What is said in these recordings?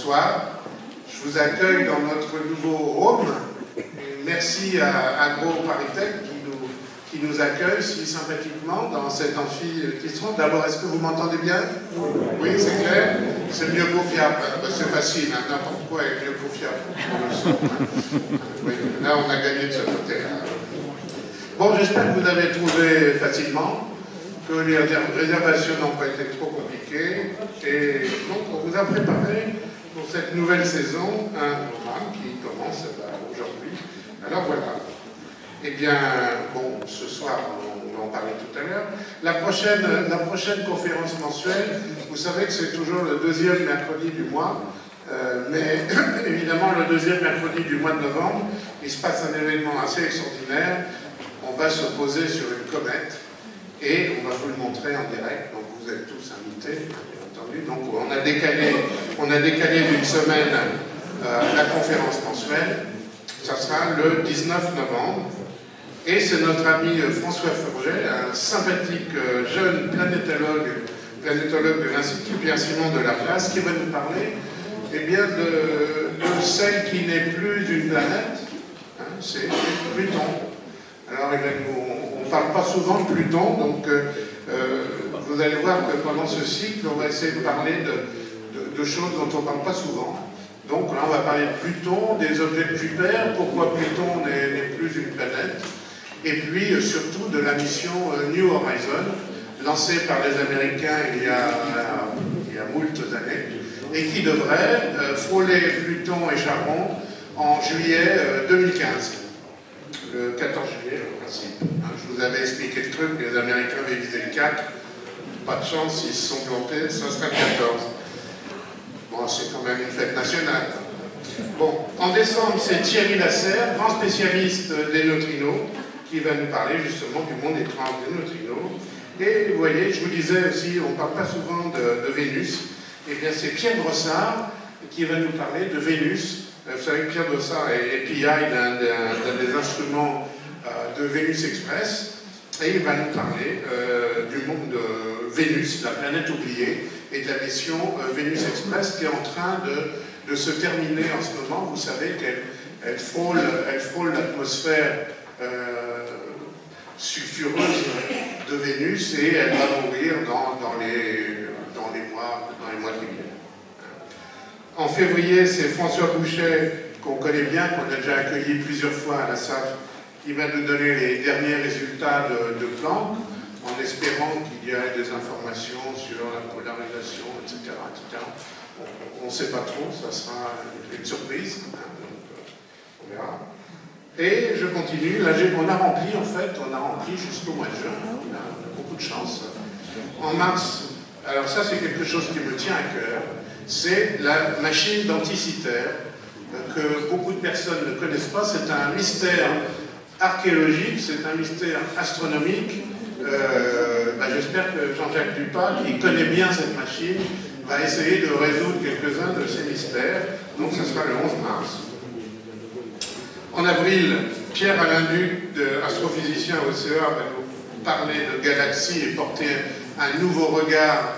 bonsoir. Je vous accueille dans notre nouveau home. Merci à AgroParisTech qui nous accueille si sympathiquement dans cet amphi qui se trouve. D'abord, est-ce que vous m'entendez bien? Oui, c'est clair. C'est mieux qu'au fiable. C'est facile, hein, n'importe quoi est mieux qu'au fiable. Oui, là, on a gagné de ce côté-là. Bon, j'espère que vous avez trouvé facilement, que les réservations n'ont pas été trop compliquées. Et donc, on vous a préparé pour cette nouvelle saison un programme qui commence aujourd'hui. Alors voilà. Eh bien, bon, ce soir, on va en parler tout à l'heure. La prochaine conférence mensuelle, vous savez que c'est toujours le deuxième mercredi du mois, mais évidemment, le deuxième mercredi du mois de novembre, il se passe un événement assez extraordinaire. On va se poser sur une comète et on va vous le montrer en direct. Donc, vous êtes tous invités, bien entendu. Donc, on a décalé d'une semaine la conférence mensuelle. Ça sera le 19 novembre. Et c'est notre ami François Forget, un sympathique jeune planétologue de l'Institut Pierre-Simon de Laplace, qui va nous parler eh bien, de celle qui n'est plus une planète, hein, c'est Pluton. Alors on ne parle pas souvent de Pluton, donc vous allez voir que pendant ce cycle, on va essayer de parler de choses dont on ne parle pas souvent. Donc là, on va parler de Pluton, des objets de Jupiter, pourquoi Pluton n'est plus une planète, et puis surtout de la mission New Horizon, lancée par les Américains il y a moult années, et qui devrait frôler Pluton et Charon en juillet 2015. Le 14 juillet, le principe. Je vous avais expliqué le truc, les Américains avaient visé le 4. Pas de chance, ils se sont plantés, ça sera le 14. Bon, c'est quand même une fête nationale. Bon, en décembre, c'est Thierry Lasserre, grand spécialiste des neutrinos, qui va nous parler justement du monde étrange des neutrinos. Et vous voyez, je vous disais aussi, on ne parle pas souvent de Vénus. Eh bien, c'est Pierre Brossard qui va nous parler de Vénus. Vous savez que Pierre Brossard est PI d'un des instruments de Vénus Express, et il va nous parler du monde de Vénus, la planète oubliée, et de la mission Vénus Express qui est en train de se terminer en ce moment. Vous savez qu'elle frôle l'atmosphère sulfureuse de Vénus et elle va mourir dans les mois qui viennent. En février, c'est François Bouchet, qu'on connaît bien, qu'on a déjà accueilli plusieurs fois à la SAF, qui va nous donner les derniers résultats de Planck, en espérant qu'il y ait des informations sur la polarisation, etc. etc. On ne sait pas trop, ça sera une surprise, hein, donc on verra. Et je continue, là on a rempli jusqu'au mois de juin, on a beaucoup de chance. En mars, alors ça c'est quelque chose qui me tient à cœur, c'est la machine d'Anticythère, que beaucoup de personnes ne connaissent pas. C'est un mystère archéologique, c'est un mystère astronomique. J'espère que Jean-Jacques Dupas, qui connaît bien cette machine, va essayer de résoudre quelques-uns de ces mystères. Donc ça sera le 11 mars. En avril, Pierre-Alain Duc, astrophysicien au CEA, va nous parler de galaxies et porter un nouveau regard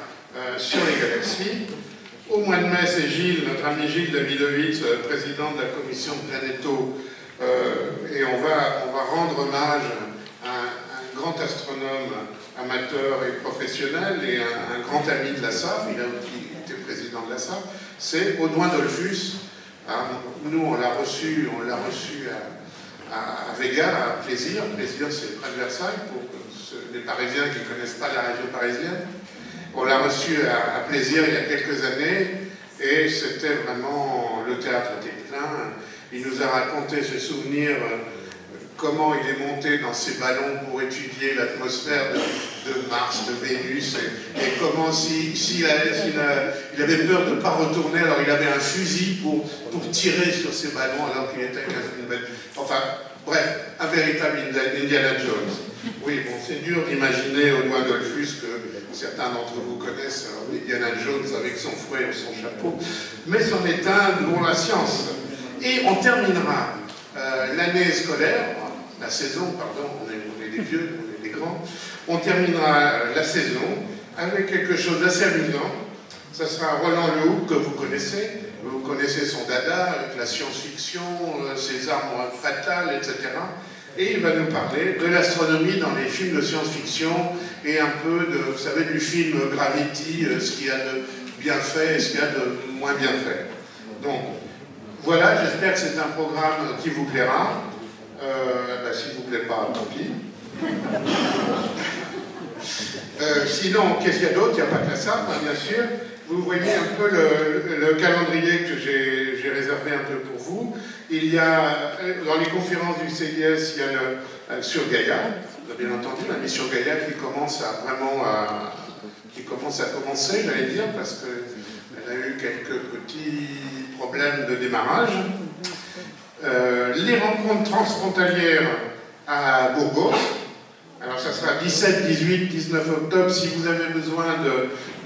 sur les galaxies. Au mois de mai, c'est Gilles, notre ami Gilles Davidovitz, président de la commission de Planéto, et on va rendre hommage à un grand astronome amateur et professionnel et un grand ami de la SAF, il a aussi été président de la SAF, c'est Audouin Dollfus. Nous, on l'a reçu à Vega, à Plaisir. Plaisir, c'est près de Versailles, pour les Parisiens qui ne connaissent pas la région parisienne. On l'a reçu à Plaisir il y a quelques années, et c'était vraiment... Le théâtre était plein. Il nous a raconté ses souvenirs, comment il est monté dans ses ballons pour étudier l'atmosphère de Mars, de Vénus, et comment il avait peur de ne pas retourner, alors il avait un fusil pour tirer sur ses ballons alors qu'il était à une belle... Enfin, bref, un véritable Indiana Jones. Oui, bon, c'est dur d'imaginer Audouin Dollfus, que certains d'entre vous connaissent, Indiana Jones avec son fouet ou son chapeau, mais c'en est un pour la science. Et on terminera l'année scolaire, la saison, pardon, on est des vieux, on est des grands, on terminera la saison avec quelque chose d'assez amusant. Ça sera Roland Lehoucq, que vous connaissez. Vous connaissez son dada avec la science-fiction, ses armes fatales, etc. Et il va nous parler de l'astronomie dans les films de science-fiction et un peu de, vous savez, du film Gravity, ce qu'il y a de bien fait et ce qu'il y a de moins bien fait. Donc, voilà, j'espère que c'est un programme qui vous plaira. S'il ne vous plaît pas, tant pis. Sinon, qu'est-ce qu'il y a d'autre? Il n'y a pas que ça, bien sûr. Vous voyez un peu le calendrier que j'ai réservé un peu pour vous. Il y a, dans les conférences du CIS, il y a sur Gaïa, bien entendu, la mission Gaïa qui commence à commencer, j'allais dire, parce qu'elle a eu quelques petits problèmes de démarrage. Les rencontres transfrontalières à Burgos. Alors ça sera 17, 18, 19 octobre. Si vous avez besoin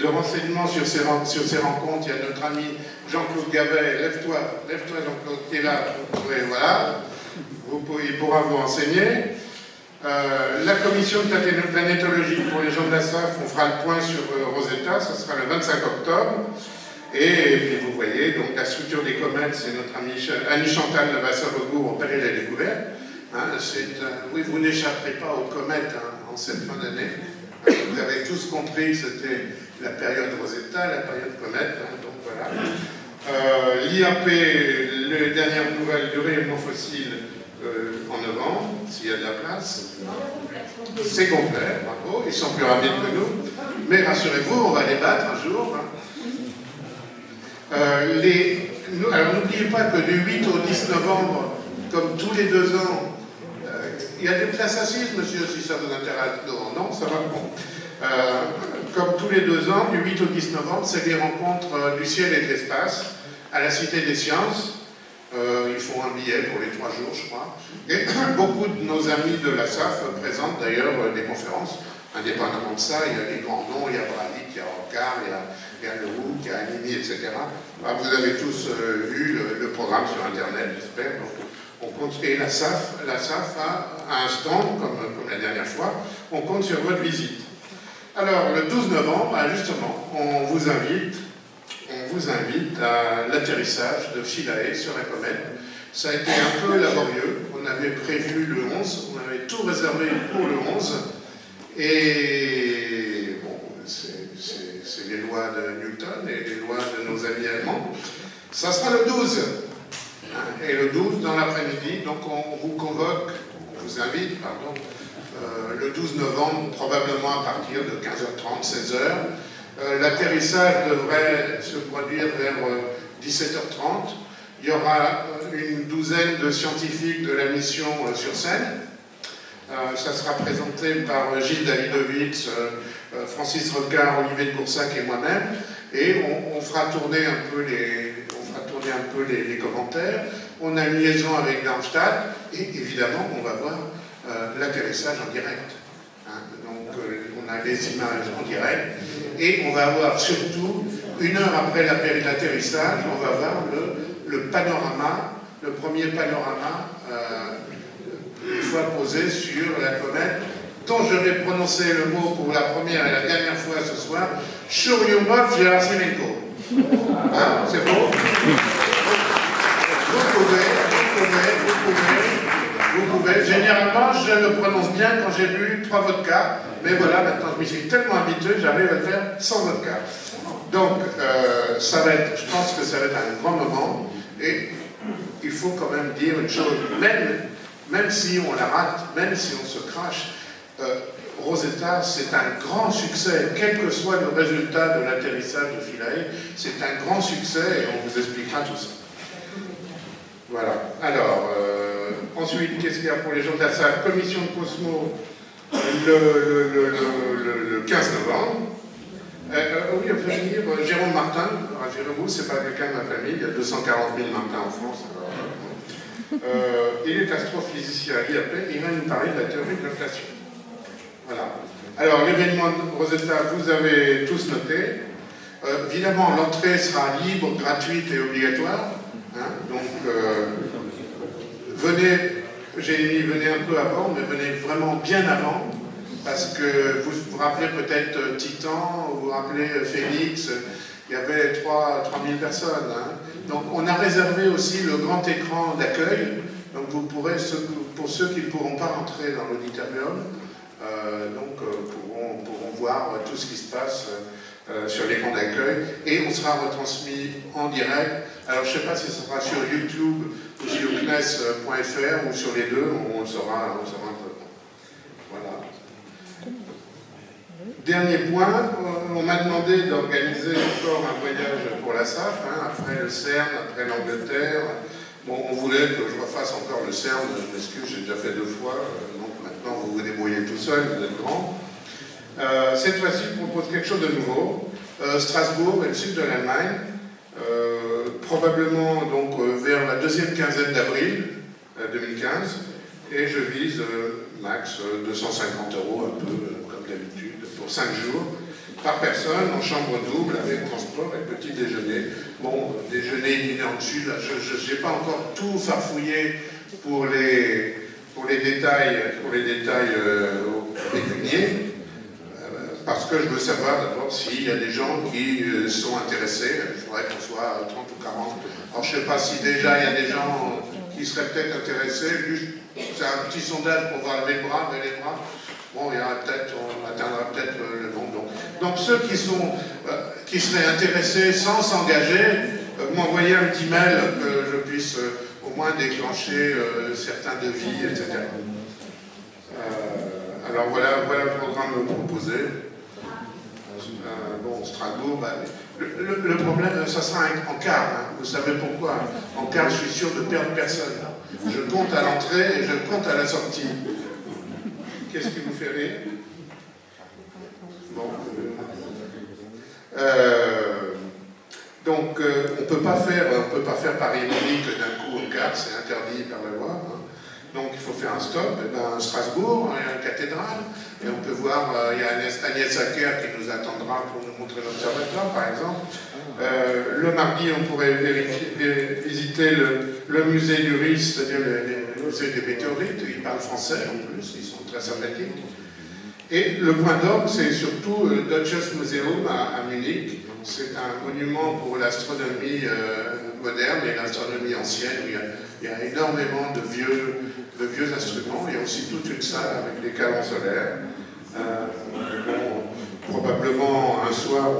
de renseignements sur ces rencontres, il y a notre ami Jean-Claude Gavet. Lève-toi Jean-Claude, qui est là. Voilà. Il pourra vous renseigner. La commission de planétologie pour les gens de la SAF, on fera le point sur Rosetta, ça sera le 25 octobre. Et puis vous voyez, donc la structure des comètes, c'est notre amie Annie-Chantal Levasseur-Legout au Péril de la Découverte. Oui, vous n'échapperez pas aux comètes en cette fin d'année. Vous avez tous compris que c'était la période Rosetta, la période comète, donc voilà. L'IAP, les dernières nouvelles du rayonnement fossile en novembre, s'il y a de la place. C'est complet, bravo, ils sont plus rapides que nous. Mais rassurez-vous, on va les battre un jour. Alors n'oubliez pas que du 8 au 10 novembre, comme tous les 2 ans, il y a des places assises, monsieur, si ça vous intéresse. Non, ça va, bon. Comme tous les 2 ans, du 8 au 10 novembre, c'est les rencontres du ciel et de l'espace à la Cité des Sciences. Ils font un billet pour les 3 jours, je crois. Et beaucoup de nos amis de la SAF présentent d'ailleurs des conférences. Indépendamment de ça, il y a des grands noms, il y a Bralik, il y a Rocard, il y a Lehoucq, il y a Animi, etc. Alors, vous avez tous vu le programme sur Internet, j'espère. On compte, et la SAF a un stand, comme la dernière fois, on compte sur votre visite. Alors, le 12 novembre, justement, on vous invite à l'atterrissage de Philae sur la comète. Ça a été un peu laborieux, on avait prévu le 11, on avait tout réservé pour le 11, et bon, c'est les lois de Newton et les lois de nos amis allemands. Ça sera le 12. Et le 12 dans l'après-midi, donc on vous vous invite, le 12 novembre, probablement à partir de 15h30, 16h. L'atterrissage devrait se produire vers 17h30. Il y aura une douzaine de scientifiques de la mission sur scène. Ça sera présenté par Gilles Davidovitz, Francis Rocard, Olivier de Coursac et moi-même. Et on fera tourner un peu les commentaires. On a une liaison avec Darmstadt et évidemment on va voir l'atterrissage en direct. Donc on a les images en direct et on va avoir surtout, 1 heure après l'atterrissage, on va voir le panorama, le premier panorama une fois posé sur la comète, dont je vais prononcer le mot pour la première et la dernière fois ce soir, Churyumov-Gerasimenko. C'est beau? Vous pouvez. Généralement, je le prononce bien quand j'ai bu 3 vodkas, mais voilà, maintenant je m'y suis tellement habitué, j'arrive à le faire sans vodka. Donc, je pense que ça va être un grand moment, et il faut quand même dire une chose, même si on la rate, même si on se crache, Rosetta, c'est un grand succès, quels que soient nos résultats de l'atterrissage de Philae, c'est un grand succès et on vous expliquera tout ça. Voilà. Alors, ensuite, qu'est-ce qu'il y a pour les gens de la SAF? Commission de Cosmo, le 15 novembre. Oui, on peut venir Jérôme Martin. Alors, Jérôme, c'est pas quelqu'un de ma famille, il y a 240 000 Martin en France. Il est astrophysicien à l'IAP et il va nous parler de la théorie de l'inflation. Voilà. Alors, l'événement de Rosetta, vous avez tous noté. Évidemment, l'entrée sera libre, gratuite et obligatoire. Donc, venez un peu avant, mais venez vraiment bien avant, parce que vous vous rappelez peut-être Titan, vous vous rappelez Phénix, il y avait 3000 personnes. Hein. Donc on a réservé aussi le grand écran d'accueil. Donc vous pourrez, pour ceux qui ne pourront pas rentrer dans l'auditorium, pourront voir tout ce qui se passe sur l'écran d'accueil. Et on sera retransmis en direct. Alors je ne sais pas si ce sera sur YouTube ou sur CNES.fr ou sur les deux, on le saura un peu. Voilà. Dernier point, on m'a demandé d'organiser encore un voyage pour la SAF, hein, après le CERN, après l'Angleterre. Bon, on voulait que je refasse encore le CERN, je m'excuse, j'ai déjà fait 2 fois, donc maintenant vous vous débrouillez tout seul, vous êtes grand. Cette fois-ci, je propose quelque chose de nouveau. Strasbourg et le sud de l'Allemagne, probablement donc vers la deuxième quinzaine d'avril 2015, et je vise max 250 €, un peu comme d'habitude, pour 5 jours, par personne, en chambre double, avec transport et petit déjeuner. Bon, déjeuner, dîner en dessus, là, je n'ai pas encore tout farfouillé pour les détails pécuniers, parce que je veux savoir d'abord s'il y a des gens qui sont intéressés. Il faudrait qu'on soit 30 ou 40. Alors je ne sais pas si déjà il y a des gens qui seraient peut-être intéressés. C'est un petit sondage pour voir lever les bras. Bon, il y aura peut-être, on atteindra peut-être le nombre. Donc ceux qui seraient intéressés sans s'engager, m'envoyer un petit mail que je puisse au moins déclencher certains devis, etc. Alors voilà le programme proposé. Bon, Strasbourg, le problème, ça sera en car. Hein. Vous savez pourquoi? En car, je suis sûr de perdre personne. Je compte à l'entrée et je compte à la sortie. Qu'est-ce qui vous fait rire? Bon. Donc, on ne peut pas faire Paris-Munich d'un coup au car, c'est interdit par la loi. Hein. Donc il faut faire un stop, à Strasbourg, il y a une cathédrale, et on peut voir, il y a Agnès Acker qui nous attendra pour nous montrer l'observatoire, par exemple. Le mardi, on pourrait visiter le musée du RIS, c'est-à-dire le musée des météorites. Ils parlent français en plus, ils sont très sympathiques. Et le point d'orgue, c'est surtout le Deutsches Museum à Munich. C'est un monument pour l'astronomie moderne et l'astronomie ancienne. Il y a énormément de vieux instruments. Il y a aussi toute une salle avec des canons solaires. Probablement un soir,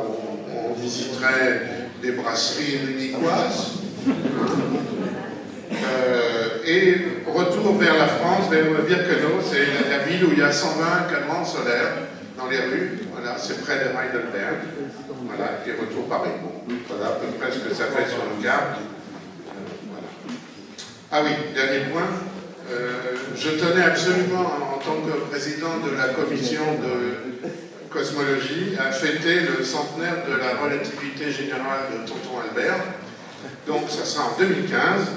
on visiterait des brasseries munichoises. Et retour vers la France, vers Birkenau, c'est la ville où il y a 120 canons solaires dans les rues. Voilà, c'est près de Heidelberg. Voilà, et retour Paris. Bon, voilà à peu près ce que ça fait sur le carte. Voilà. Ah oui, dernier point. Je tenais absolument, en tant que président de la commission de cosmologie, à fêter le centenaire de la relativité générale de Tonton Albert. Donc ça sera en 2015.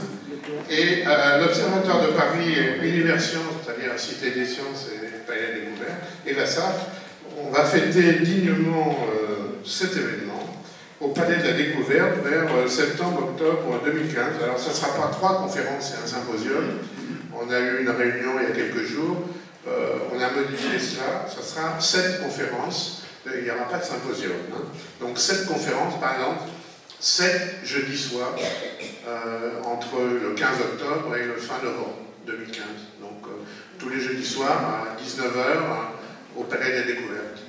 Et l'Observatoire de Paris et Universion, c'est-à-dire la Cité des Sciences et le Palais des Découvertes, et la SAF, on va fêter dignement cet événement au Palais de la Découverte vers septembre-octobre 2015. Alors ça ne sera pas 3 conférences et un symposium. On a eu une réunion il y a quelques jours. On a modifié cela. Ça sera 7 conférences. Il n'y aura pas de symposium. Hein. Donc 7 conférences, par exemple, 7 jeudis soirs, entre le 15 octobre et le fin novembre 2015. Donc tous les jeudis soirs à 19h au Palais des Découvertes.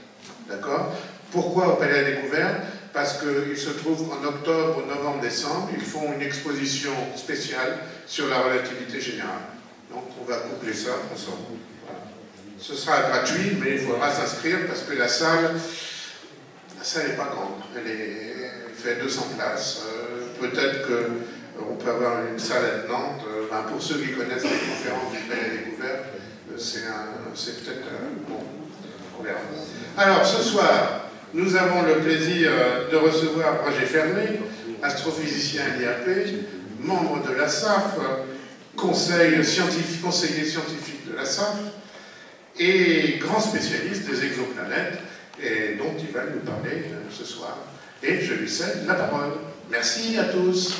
D'accord? Pourquoi au Palais des Découvertes? Parce qu'il se trouve en octobre, novembre, décembre, ils font une exposition spéciale sur la relativité générale. Donc on va coupler ça ensemble. Voilà. Ce sera gratuit, mais il faudra s'inscrire parce que la salle n'est pas grande. Elle fait 200 places. Peut-être qu'on peut avoir une salle attenante. Pour ceux qui connaissent les conférences du Palais des Découvertes, c'est peut-être bon. On verra. Alors ce soir, nous avons le plaisir de recevoir Roger Fermé, astrophysicien à l'IAP, membre de la SAF, conseiller scientifique de la SAF et grand spécialiste des exoplanètes, et dont il va nous parler ce soir. Et je lui cède la parole. Merci à tous.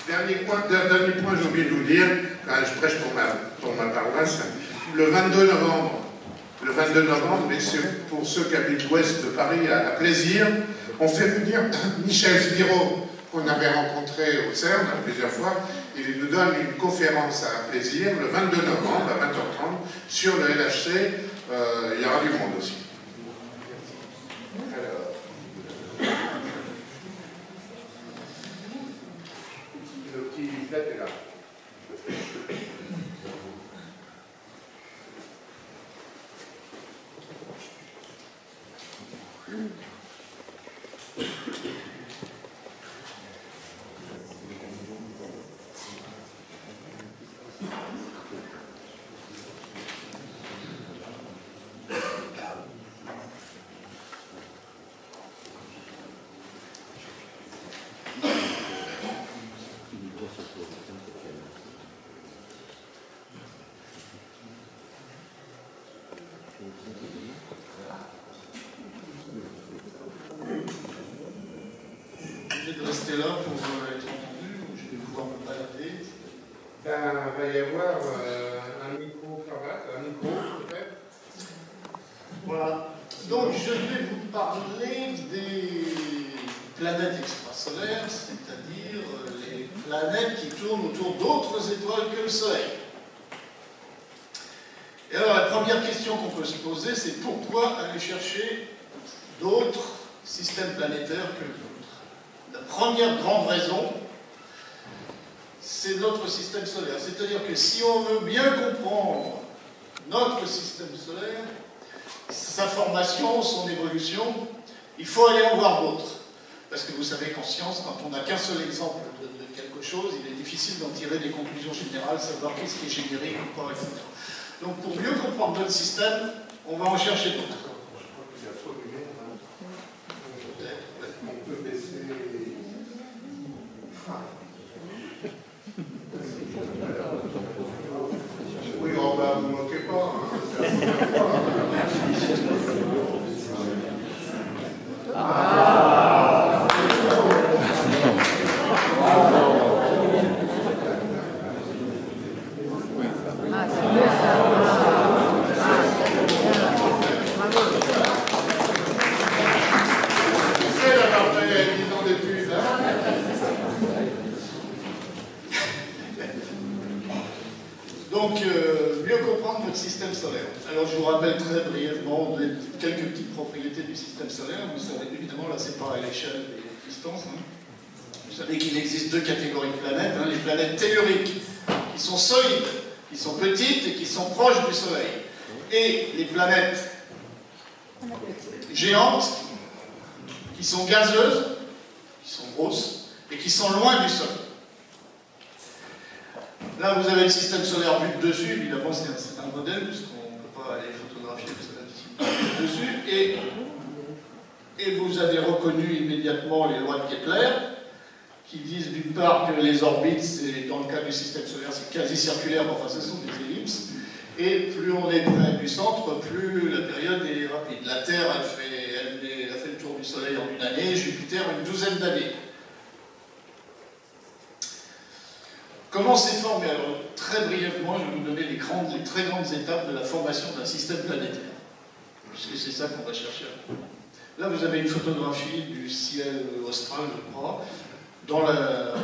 Dernier point, j'ai oublié de vous dire, quand je prêche pour ma paroisse, le 22 novembre, le 22 novembre, mais c'est pour ceux qui habitent l'ouest de Paris, à Plaisir. On fait venir Michel Spiro, qu'on avait rencontré au CERN plusieurs fois. Il nous donne une conférence à Plaisir le 22 novembre à 20h30 sur le LHC. Il y aura du monde aussi. Alors, le petit leaflet est là. De rester là pour être entendu, ou je vais pouvoir me balader. Ben, il va y avoir un micro-cravate, un micro peut-être. Voilà. Donc je vais vous parler des planètes extrasolaires, c'est-à-dire les planètes qui tournent autour d'autres étoiles que le Soleil. Et alors la première question qu'on peut se poser, c'est pourquoi aller chercher d'autres systèmes planétaires que le nôtre? La première grande raison, c'est notre système solaire. C'est-à-dire que si on veut bien comprendre notre système solaire, sa formation, son évolution, il faut aller en voir d'autres. Parce que vous savez qu'en science, quand on n'a qu'un seul exemple de quelque chose, il est difficile d'en tirer des conclusions générales, savoir qu'est-ce qui est générique ou pas, etc. Donc pour mieux comprendre notre système, on va en chercher d'autres. On peut baisser. Oui, on va vous moquez pas. Donc, mieux comprendre notre système solaire. Alors, je vous rappelle très brièvement quelques petites propriétés du système solaire. Vous savez, évidemment, là, c'est pas à l'échelle des distances. Vous savez qu'il existe deux catégories de planètes. Les planètes telluriques, qui sont solides, qui sont petites et qui sont proches du Soleil. Et les planètes géantes, qui sont gazeuses, qui sont grosses, et qui sont loin du Soleil. Là, vous avez le système solaire vu de dessus, évidemment, c'est un modèle, puisqu'on ne peut pas aller photographier le dessus, et vous avez reconnu immédiatement les lois de Kepler, qui disent d'une part que les orbites, dans le cas du système solaire, c'est quasi circulaire, enfin ce sont des ellipses, et plus on est près du centre, plus la période est rapide. La Terre, elle fait le tour du Soleil en une année, Jupiter une douzaine d'années. Comment c'est formé? Alors, très brièvement, je vais vous donner les très grandes étapes de la formation d'un système planétaire, puisque c'est ça qu'on va chercher. Là, vous avez une photographie du ciel austral, je crois, dans la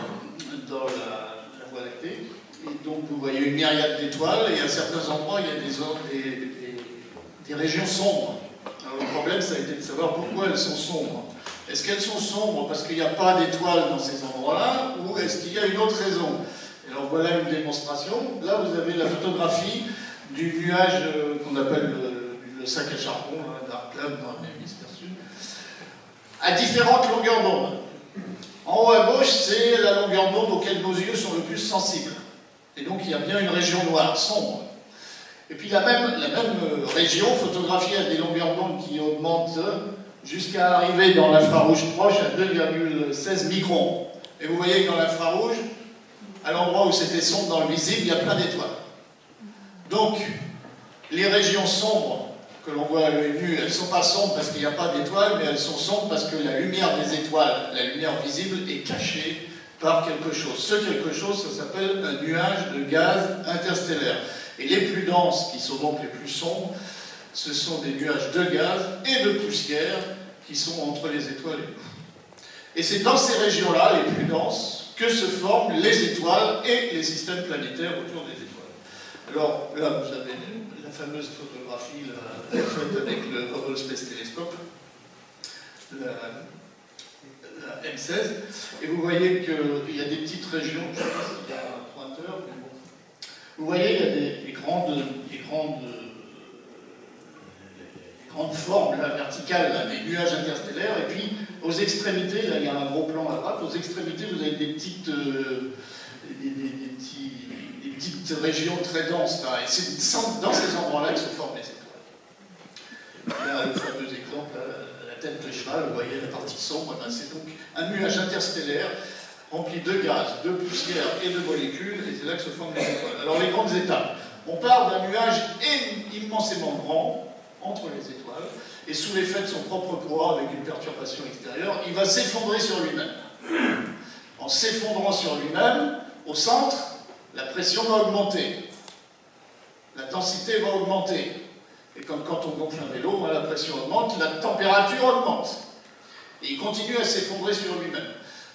Voie lactée. Et donc, vous voyez une myriade d'étoiles, et à certains endroits, il y a des régions sombres. Alors, le problème, ça a été de savoir pourquoi elles sont sombres. Est-ce qu'elles sont sombres parce qu'il n'y a pas d'étoiles dans ces endroits-là, ou est-ce qu'il y a une autre raison? Alors voilà une démonstration. Là, vous avez la photographie du nuage qu'on appelle le sac à charbon, Dark Cloud dans l'hémisphère sud, à différentes longueurs d'onde. En haut à gauche, c'est la longueur d'onde auquel nos yeux sont le plus sensibles. Et donc, il y a bien une région noire, sombre. Et puis la même région, photographiée à des longueurs d'onde qui augmentent jusqu'à arriver dans l'infrarouge proche à 2,16 microns. Et vous voyez que dans l'infrarouge, à l'endroit où c'était sombre dans le visible, il y a plein d'étoiles. Donc, les régions sombres que l'on voit à l'œil nu, elles ne sont pas sombres parce qu'il n'y a pas d'étoiles, mais elles sont sombres parce que la lumière des étoiles, la lumière visible, est cachée par quelque chose. Ce quelque chose, ça s'appelle un nuage de gaz interstellaire. Et les plus denses, qui sont donc les plus sombres, ce sont des nuages de gaz et de poussière qui sont entre les étoiles et nous. Et c'est dans ces régions-là, les plus denses, que se forment les étoiles et les systèmes planétaires autour des étoiles. Alors là, vous avez la fameuse photographie faite avec le Hubble Space Telescope, la M16, et vous voyez qu'il y a des petites régions, je ne sais pas s'il y a un pointeur, mais bon. Vous voyez, il y a des grandes formes là, verticales, là, des nuages interstellaires, et puis aux extrémités, là il y a un gros plan à droite, aux extrémités vous avez des petites régions très denses, là, et c'est dans ces endroits-là que se forment les étoiles. Là, le fameux exemple, la tête de cheval, vous voyez la partie sombre, ben, c'est donc un nuage interstellaire rempli de gaz, de poussière et de molécules, et c'est là que se forment les étoiles. Alors les grandes étapes. On part d'un nuage immensément grand entre les étoiles, et sous l'effet de son propre poids, avec une perturbation extérieure, il va s'effondrer sur lui-même. En s'effondrant sur lui-même, au centre, la pression va augmenter. La densité va augmenter. Et comme quand on gonfle un vélo, la pression augmente, la température augmente. Et il continue à s'effondrer sur lui-même.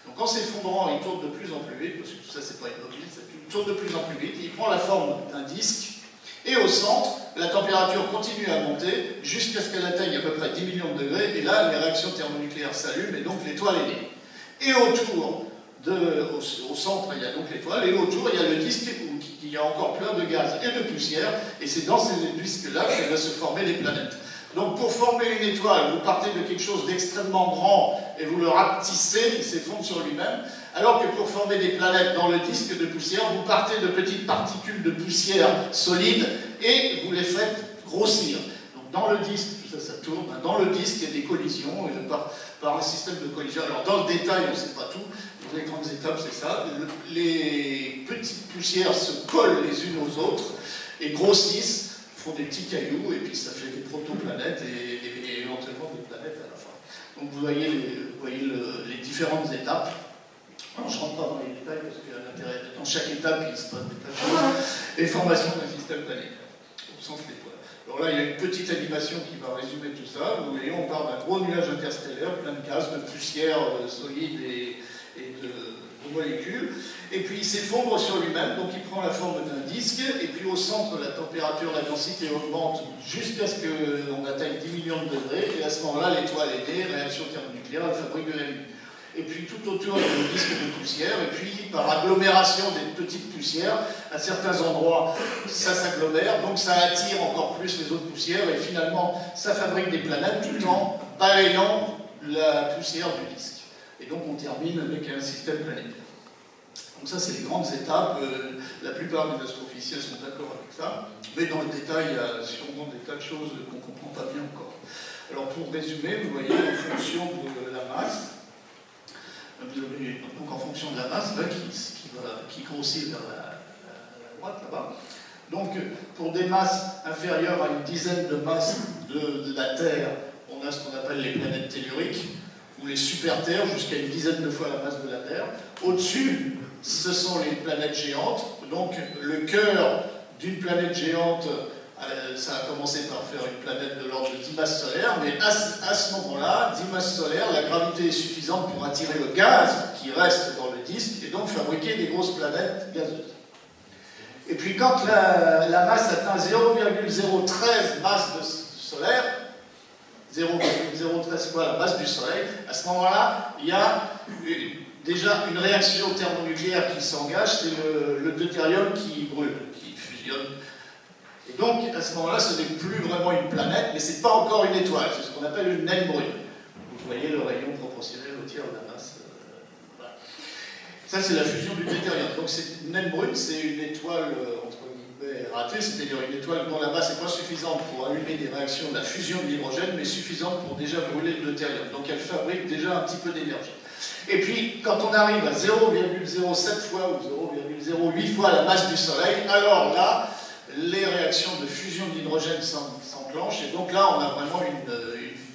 Donc en s'effondrant, il tourne de plus en plus vite, parce que tout ça c'est pas immobile, il tourne de plus en plus vite, il prend la forme d'un disque, et au centre, la température continue à monter jusqu'à ce qu'elle atteigne à peu près 10 millions de degrés, et là, les réactions thermonucléaires s'allument, et donc l'étoile est née. Et autour, au centre, il y a donc l'étoile, et autour, il y a le disque où il y a encore plein de gaz et de poussière, et c'est dans ces disques-là que va se former les planètes. Donc pour former une étoile, vous partez de quelque chose d'extrêmement grand et vous le rapetissez, il s'effondre sur lui-même, alors que pour former des planètes dans le disque de poussière, vous partez de petites particules de poussière solides et vous les faites grossir. Donc dans le disque, tout ça, ça tourne, dans le disque il y a des collisions par un système de collision. Alors dans le détail, on ne sait pas tout, les grandes étapes c'est ça, les petites poussières se collent les unes aux autres et grossissent, font des petits cailloux, et puis ça fait des protoplanètes et éventuellement des planètes à la fin. Donc vous voyez les différentes étapes. Alors, je ne rentre pas dans les détails parce qu'il y a l'intérêt. Dans chaque étape, il se passe des tas de choses. Et formation d'un système planétaire, au centre des étoiles. Alors là, il y a une petite animation qui va résumer tout ça. Vous voyez, on part d'un gros nuage interstellaire, plein de gaz, de poussière solide et de molécules, et puis il s'effondre sur lui-même, donc il prend la forme d'un disque, et puis au centre, la température, la densité augmente jusqu'à ce qu'on atteigne 10 millions de degrés, et à ce moment-là, l'étoile est née, réaction thermonucléaire, elle fabrique de la lumière. Et puis tout autour, il y a le disque de poussière, et puis par agglomération des petites poussières, à certains endroits, ça s'agglomère, donc ça attire encore plus les autres poussières, et finalement, ça fabrique des planètes tout en balayant la poussière du disque. Et donc on termine avec un système planétaire. Donc ça, c'est les grandes étapes. La plupart des astrophysiciens sont d'accord avec ça. Mais dans le détail, il y a sûrement des tas de choses qu'on ne comprend pas bien encore. Alors pour résumer, vous voyez, en fonction de la masse, donc en fonction de la masse là, qui grossit vers la droite là-bas. Donc pour des masses inférieures à une dizaine de masses de la Terre, on a ce qu'on appelle les planètes telluriques, ou les super-terres, jusqu'à une dizaine de fois la masse de la Terre. Au-dessus, ce sont les planètes géantes. Donc le cœur d'une planète géante, ça a commencé par faire une planète de l'ordre de 10 masses solaires, mais à ce moment-là, 10 masses solaires, la gravité est suffisante pour attirer le gaz qui reste dans le disque, et donc fabriquer des grosses planètes gazeuses. Et puis quand la masse atteint 0,013 masses solaires, 0,013 fois la masse du Soleil, à ce moment-là, il y a déjà une réaction thermonucléaire qui s'engage, c'est le deutérium qui brûle, qui fusionne. Et donc, à ce moment-là, ce n'est plus vraiment une planète, mais ce n'est pas encore une étoile, c'est ce qu'on appelle une naine brune. Vous voyez le rayon proportionnel au tiers de la masse. Voilà. Ça, c'est la fusion du deutérium. Donc, une naine brune, c'est une étoile, entre guillemets, ratée, c'est-à-dire une étoile dont la masse n'est pas suffisante pour allumer des réactions de la fusion de l'hydrogène, mais suffisante pour déjà brûler le deutérium. Donc, elle fabrique déjà un petit peu d'énergie. Et puis, quand on arrive à 0,07 fois ou 0,08 fois la masse du Soleil, alors là, les réactions de fusion de l'hydrogène s'enclenchent, et donc là, on a vraiment une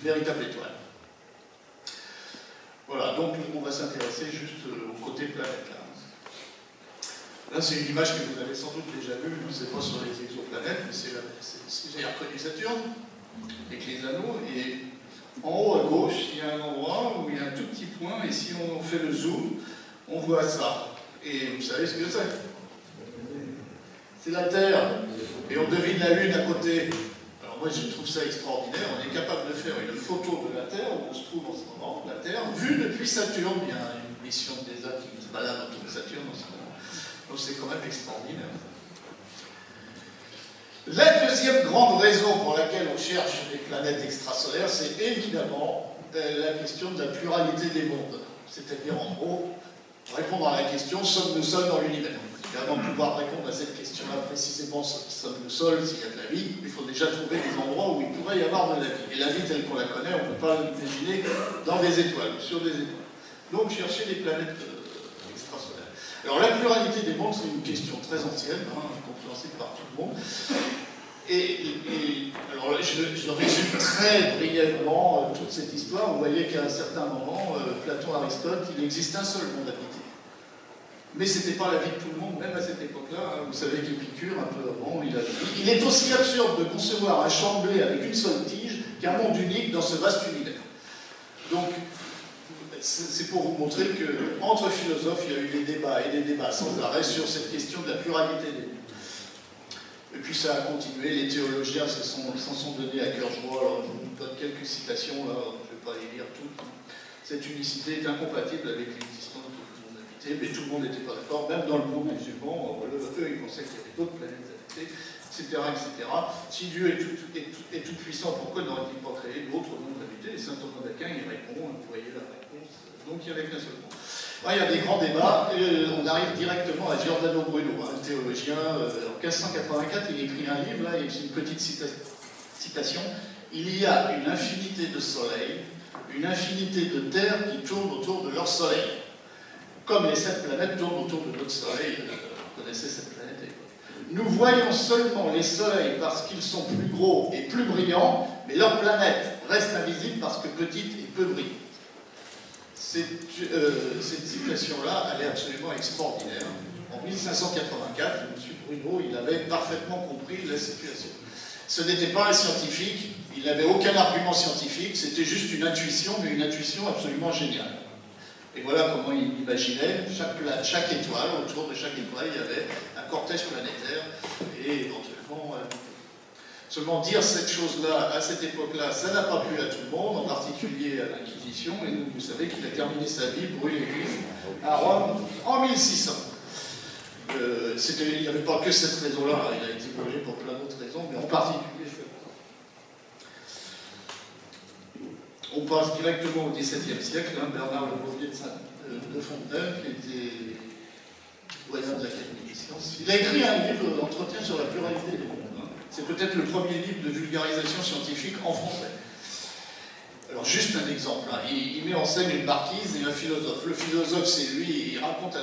véritable étoile. Voilà, donc on va s'intéresser juste au côté planète. Là, c'est une image que vous avez sans doute déjà vue, c'est pas sur les exoplanètes, mais c'est j'ai reconnu Saturne. avec les anneaux, et en haut à gauche, il y a un endroit où il y a un tout petit point, et si on fait le zoom, on voit ça. Et vous savez ce que c'est? C'est la Terre. Et on devine la Lune à côté. Alors moi, je trouve ça extraordinaire. On est capable de faire une photo de la Terre, où on se trouve en ce moment, la Terre, vue depuis Saturne. Il y a une mission de l'ESA qui se balade autour de Saturne en ce moment. Donc c'est quand même extraordinaire. La deuxième grande raison pour laquelle on cherche des planètes extrasolaires, c'est évidemment la question de la pluralité des mondes. C'est-à-dire, en gros, répondre à la question, sommes-nous seuls dans l'univers? Avant de pouvoir répondre à cette question-là précisément, sommes-nous seuls s'il y a de la vie, il faut déjà trouver des endroits où il pourrait y avoir de la vie. Et la vie telle qu'on la connaît, on ne peut pas l'imaginer dans des étoiles, sur des étoiles. Donc, chercher des planètes extrasolaires. Alors, la pluralité des mondes, c'est une question très ancienne, compréhensible par tout le monde. Alors là, je résume très brièvement toute cette histoire. Vous voyez qu'à un certain moment, Platon, Aristote, il existe un seul monde habité. Mais ce n'était pas la vie de tout le monde, même à cette époque-là. Vous savez qu'Épicure, un peu avant, il est aussi absurde de concevoir un champ de blé avec une seule tige qu'un monde unique dans ce vaste univers. Donc, c'est pour vous montrer qu'entre philosophes, il y a eu des débats et des débats sans arrêt sur cette question de la pluralité des mondes. Et puis ça a continué, les théologiens s'en sont donnés à cœur joie. Alors je vous donne quelques citations, là, je ne vais pas les lire toutes. Cette unicité est incompatible avec l'existence de tout le monde habité, mais tout le monde n'était pas d'accord, même dans le monde musulman, eux ils pensaient qu'il y avait d'autres planètes habitées, etc., etc. Si Dieu est tout puissant, pourquoi n'aurait-il pas créé d'autres mondes habités? Et saint Thomas d'Aquin, il répond, vous voyez la réponse, donc il n'y avait qu'un seul monde. Il y a des grands débats, on arrive directement à Giordano Bruno, un théologien. En 1584, il écrit un livre, là, et c'est une petite citation. Il y a une infinité de soleils, une infinité de terres qui tournent autour de leur soleil. Comme les 7 planètes tournent autour de notre soleil, vous connaissez cette planète. Nous voyons seulement les soleils parce qu'ils sont plus gros et plus brillants, mais leur planète reste invisible parce que petite et peu brillante. Cette citation-là, elle est absolument extraordinaire. En 1584, M. Bruno, il avait parfaitement compris la situation. Ce n'était pas un scientifique, il n'avait aucun argument scientifique, c'était juste une intuition, mais une intuition absolument géniale. Et voilà comment il imaginait chaque étoile, autour de chaque étoile, il y avait un cortège planétaire, et éventuellement... Seulement dire cette chose-là, à cette époque-là, ça n'a pas plu à tout le monde, en particulier à l'Inquisition, et vous savez qu'il a terminé sa vie brûlé vif à Rome en 1600. Il n'y avait pas que cette raison-là, il a été brûlé pour plein d'autres raisons, mais en particulier ça. On passe directement au XVIIe siècle, Bernard Le Bourdier de Fontenelle, qui était doyen de l'Académie des sciences. Il a écrit un livre d'entretien sur la pluralité des mondes. C'est peut-être le premier livre de vulgarisation scientifique en français. Alors juste un exemple, il met en scène une marquise et un philosophe. Le philosophe, c'est lui, il raconte à